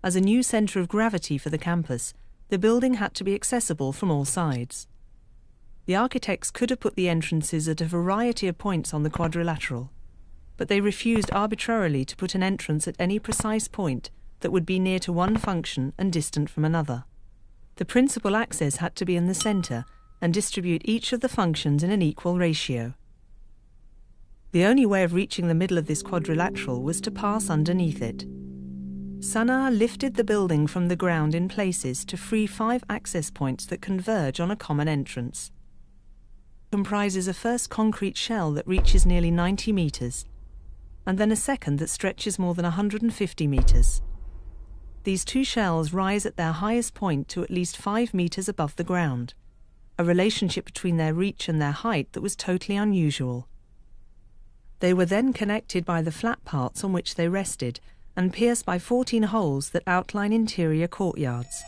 As a new centre of gravity for the campus, the building had to be accessible from all sides. The architects could have put the entrances at a variety of points on the quadrilateral, but they refused arbitrarily to put an entrance at any precise point that would be near to one function and distant from another. The principal access had to be in the centre and distribute each of the functions in an equal ratio. The only way of reaching the middle of this quadrilateral was to pass underneath it. Sana'a lifted the building from the ground in places to free 5 access points that converge on a common entrance. It comprises a first concrete shell that reaches nearly 90 metres, and then a second that stretches more than 150 metres. These 2 shells rise at their highest point to at least 5 metres above the ground, a relationship between their reach and their height that was totally unusual. They were then connected by the flat parts on which they rested and pierced by 14 holes that outline interior courtyards.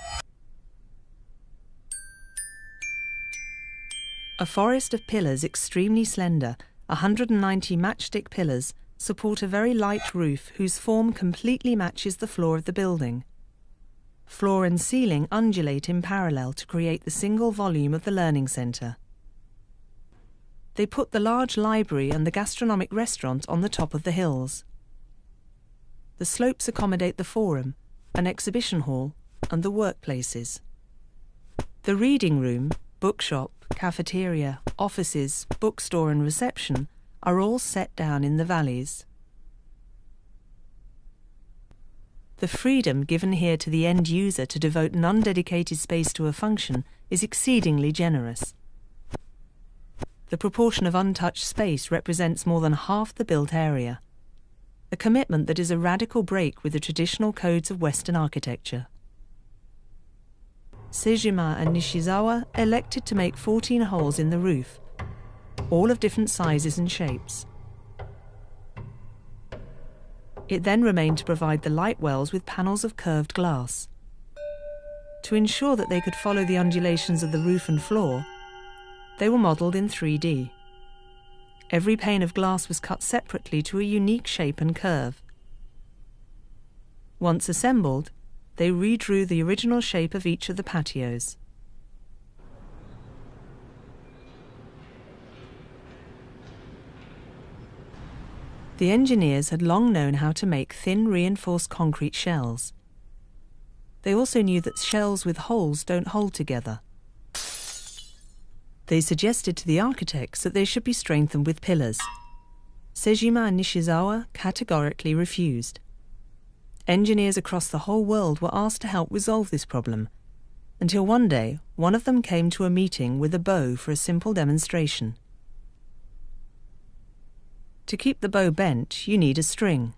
A forest of pillars extremely slender, 190 matchstick pillars, support a very light roof whose form completely matches the floor of the building. Floor and ceiling undulate in parallel to create the single volume of the learning centre. They put the large library and the gastronomic restaurant on the top of the hills. The slopes accommodate the forum, an exhibition hall, and the workplaces. The reading room, bookshop, cafeteria, offices, bookstore and reception are all set down in the valleys. The freedom given here to the end user to devote an undedicated space to a function is exceedingly generous. The proportion of untouched space represents more than half the built area, a commitment that is a radical break with the traditional codes of Western architecture. Sejima and Nishizawa elected to make 14 holes in the roof, all of different sizes and shapes. It then remained to provide the light wells with panels of curved glass. To ensure that they could follow the undulations of the roof and floor, they were modelled in 3D. Every pane of glass was cut separately to a unique shape and curve. Once assembled, they redrew the original shape of each of the patios. The engineers had long known how to make thin reinforced concrete shells. They also knew that shells with holes don't hold together. They suggested to the architects that they should be strengthened with pillars. Sejima and Nishizawa categorically refused. Engineers across the whole world were asked to help resolve this problem, until one day one of them came to a meeting with a bow for a simple demonstration. To keep the bow bent, you need a string.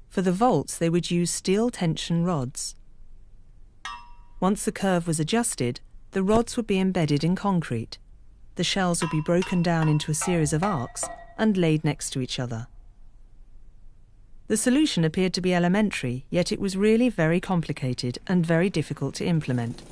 For the bolts, they would use steel tension rods. Once the curve was adjusted, the rods would be embedded in concrete. The shells would be broken down into a series of arcs and laid next to each other. The solution appeared to be elementary, yet it was really very complicated and very difficult to implement.